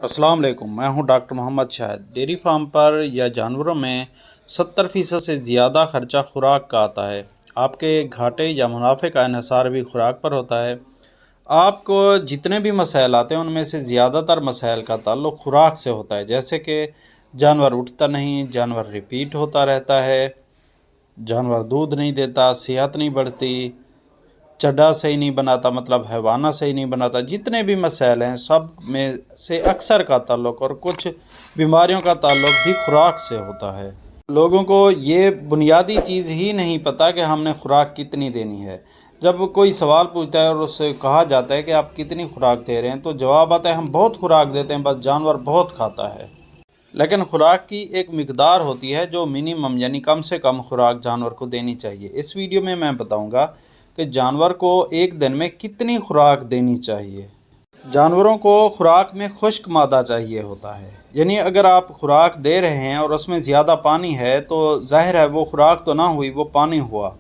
अस्सलाम वालेकुम। मैं हूं doctor Mohammad Shahid. Dairy farm पर या जानवरों में 70% से ज़्यादा खर्चा खुराक का आता है। आपके घाटे या मुनाफे का इन्हिसार भी खुराक पर होता है। आपको जितने भी मसाइल आते हैं उनमें से ज़्यादातर मसाइल का ताल्लुक़ खुराक से होता है, जैसे कि जानवर उठता नहीं, जानवर रिपीट होता रहता है, जानवर दूध नहीं देता, सेहत नहीं बढ़ती, चड्ढा सही नहीं बनाता, मतलब हैवाना सही नहीं बनाता। जितने भी मसाइल हैं सब में से अक्सर का ताल्लुक़ और कुछ बीमारियों का ताल्लुक़ भी खुराक से होता है। लोगों को ये बुनियादी चीज़ ही नहीं पता कि हमने खुराक कितनी देनी है। जब कोई सवाल पूछता है और उससे कहा जाता है कि आप कितनी खुराक दे रहे हैं, तो जवाब आता है हम बहुत खुराक देते हैं, बस जानवर बहुत खाता है। लेकिन खुराक की एक मिकदार होती है जो मिनिमम यानी कम से कम खुराक जानवर को देनी चाहिए। इस वीडियो में मैं बताऊंगा कि जानवर को एक दिन में कितनी खुराक देनी चाहिए। जानवरों को खुराक में खुश्क मादा चाहिए होता है, यानी अगर आप खुराक दे रहे हैं और उसमें ज़्यादा पानी है तो ज़ाहिर है वो खुराक तो ना हुई, वो पानी हुआ।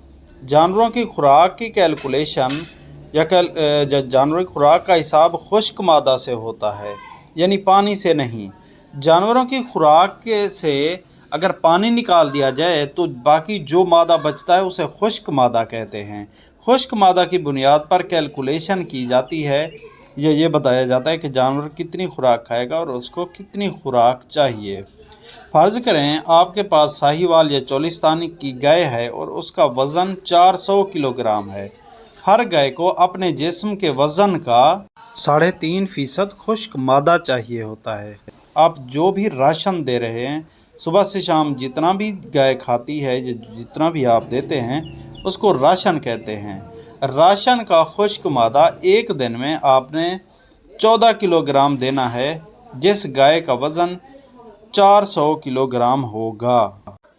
जानवरों की खुराक की कैलकुलेशन या जानवरों की खुराक का हिसाब खुश्क मादा से होता है, यानी पानी से नहीं। जानवरों की खुराक से अगर पानी निकाल दिया जाए तो बाकी जो मादा बचता है उसे खुश्क मादा कहते हैं। खुश्क मादा की बुनियाद पर कैलकुलेशन की जाती है या ये बताया जाता है कि जानवर कितनी खुराक खाएगा और उसको कितनी खुराक चाहिए। फ़र्ज़ करें आपके पास साहिवाल या चोलिस्तानी की गाय है और उसका वज़न 400 किलोग्राम है। हर गाय को अपने जिस्म के वज़न का 3.5% खुश्क मादा चाहिए होता है। आप जो भी राशन दे रहे हैं, सुबह से शाम जितना भी गाय खाती है, जितना भी आप देते हैं उसको राशन कहते हैं। राशन का खुश्क मादा एक दिन में आपने 14 किलोग्राम देना है, जिस गाय का वज़न 400 किलोग्राम होगा।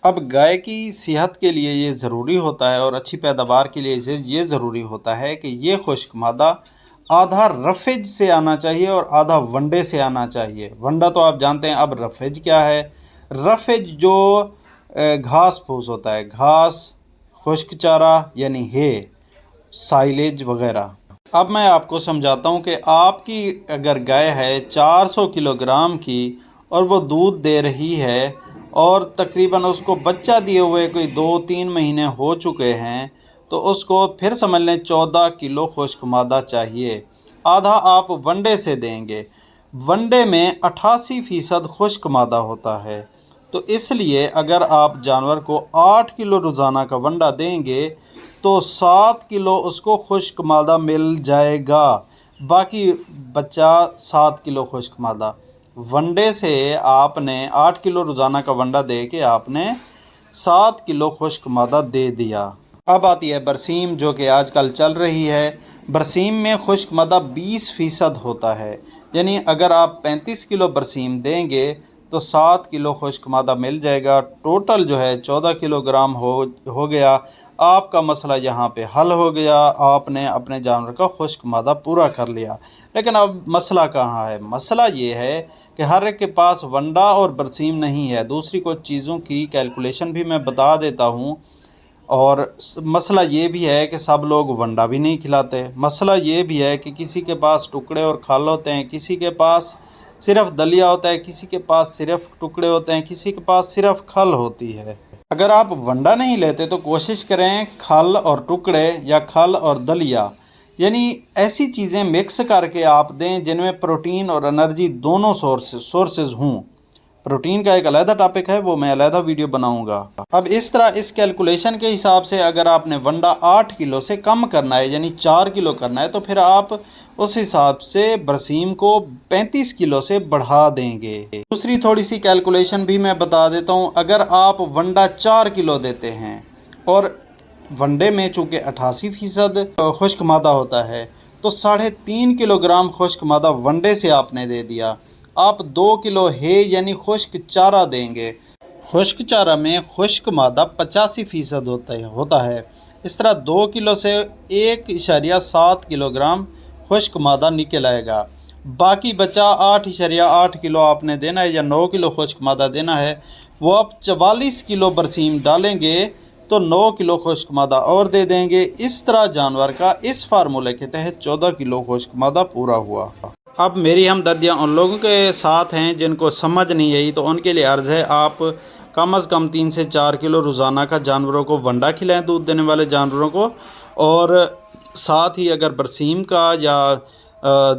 अब गाय की सेहत के लिए ये ज़रूरी होता है और अच्छी पैदावार के लिए ये ज़रूरी होता है कि ये खुश्क मादा आधा रफेज से आना चाहिए और आधा वनडे से आना चाहिए। वंडा तो आप जानते हैं, अब रफेज क्या है? रफेज जो घास फूस होता है, घास, खुश्क चारा यानी हे, साइलेज वगैरह। अब मैं आपको समझाता हूँ कि आपकी अगर गाय है 400 किलोग्राम की और वो दूध दे रही है और तकरीबन उसको बच्चा दिए हुए कोई 2-3 महीने हो चुके हैं, तो उसको फिर समझ लें 14 किलो खुश्क मादा चाहिए। आधा आप वनडे से देंगे। वनडे में 88% खुश्क मादा होता है, तो इसलिए अगर आप जानवर को 8 किलो रोज़ाना का वंडा देंगे तो 7 किलो उसको खुश्क मादा मिल जाएगा। बाकी बच्चा 7 किलो खुश्क मादा। वनडे से आपने 8 किलो रोज़ाना का वंडा दे के आपने 7 किलो खुश्क मादा दे दिया। अब आती है बरसीम, जो कि आजकल चल रही है। बरसीम में खुश्क मादा 20% होता है, यानी अगर आप 35 किलो बरसीम देंगे तो 7 किलो खुश्क मादा मिल जाएगा। टोटल जो है 14 किलोग्राम हो गया। आपका मसला यहाँ पे हल हो गया, आपने अपने जानवर का खुश्क मादा पूरा कर लिया। लेकिन अब मसला कहाँ है? मसला ये है कि हर एक के पास वंडा और बरसीम नहीं है। दूसरी कुछ चीज़ों की कैलकुलेशन भी मैं बता देता हूँ। और मसला ये भी है कि सब लोग वंडा भी नहीं खिलाते। मसला ये भी है कि किसी के पास टुकड़े और खल होते हैं, किसी के पास सिर्फ दलिया होता है, किसी के पास सिर्फ टुकड़े होते हैं, किसी के पास सिर्फ खल होती है। अगर आप वंडा नहीं लेते तो कोशिश करें खल और टुकड़े या खल और दलिया, यानी ऐसी चीज़ें मिक्स करके आप दें जिनमें प्रोटीन और एनर्जी दोनों सोर्सेज हों। प्रोटीन का एक अलहदा टॉपिक है, वो मैं अलहदा वीडियो बनाऊंगा। अब इस तरह इस कैलकुलेशन के हिसाब से अगर आपने वंडा 8 किलो से कम करना है, यानी 4 किलो करना है, तो फिर आप उस हिसाब से बरसीम को 35 किलो से बढ़ा देंगे। दूसरी थोड़ी सी कैलकुलेशन भी मैं बता देता हूँ। अगर आप वंडा 4 किलो देते हैं और वनडे में चूँकि 88% खुश्क मादा होता है, तो 3.5 किलोग्राम खुश्क मादा वनडे से आपने दे दिया। आप 2 किलो हे यानी खुश्क चारा देंगे। खुश्क चारा में खुश्क मादा 85% होता है। इस तरह 2 किलो से 1.7 किलोग्राम खुश्क मादा निकल आएगा। बाकी बचा 8.8 किलो आपने देना है या 9 किलो खुश्क मादा देना है। वो आप 44 किलो बरसीम डालेंगे तो 9 किलो खुश्क मादा और दे देंगे। इस तरह जानवर का इस फार्मूले के तहत 14 किलो खुश्क मादा पूरा हुआ। اب میری ہمدردیاں ان لوگوں کے ساتھ ہیں جن کو سمجھ نہیں آئی، تو ان کے لیے عرض ہے آپ کم از کم 3 سے 4 کلو روزانہ کا جانوروں کو ونڈا کھلائیں، دودھ دینے والے جانوروں کو، اور ساتھ ہی اگر برسیم کا یا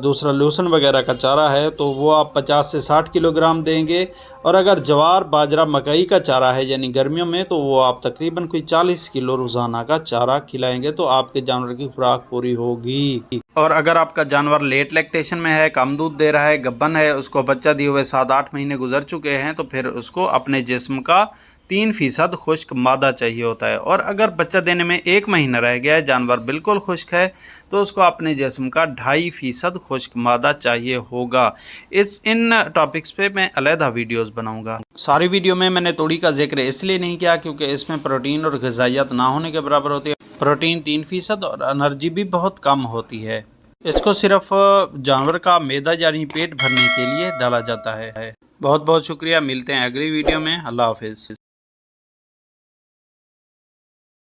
دوسرا لوسن وغیرہ کا چارہ ہے تو وہ آپ 50 سے 60 کلو گرام دیں گے، اور اگر جوار باجرہ مکئی کا چارہ ہے یعنی گرمیوں میں تو وہ آپ تقریباً کوئی 40 کلو روزانہ کا چارہ کھلائیں گے تو آپ کے جانور کی خوراک پوری ہوگی۔ اور اگر آپ کا جانور لیٹ لیکٹیشن میں ہے، کم دودھ دے رہا ہے، گبن ہے، اس کو بچہ دیے ہوئے 7-8 مہینے گزر چکے ہیں، تو پھر اس کو اپنے جسم کا 3% خشک مادہ چاہیے ہوتا ہے، اور اگر بچہ دینے میں 1 مہینہ رہ گیا ہے، جانور بالکل خشک ہے، تو اس کو اپنے جسم کا 2.5% خشک مادہ چاہیے ہوگا۔ ان ٹاپکس پہ میں علیحدہ ویڈیوز بناؤں گا۔ ساری ویڈیو میں نے توڑی کا ذکر اس لیے نہیں کیا کیونکہ اس میں پروٹین اور غذائیت نہ ہونے کے برابر ہوتی ہے۔ پروٹین 3% اور انرجی بھی بہت کم ہوتی ہے۔ اس کو صرف جانور کا معدہ یعنی پیٹ بھرنے کے لیے ڈالا جاتا ہے۔ بہت بہت شکریہ، ملتے ہیں اگلی ویڈیو میں، اللہ حافظ۔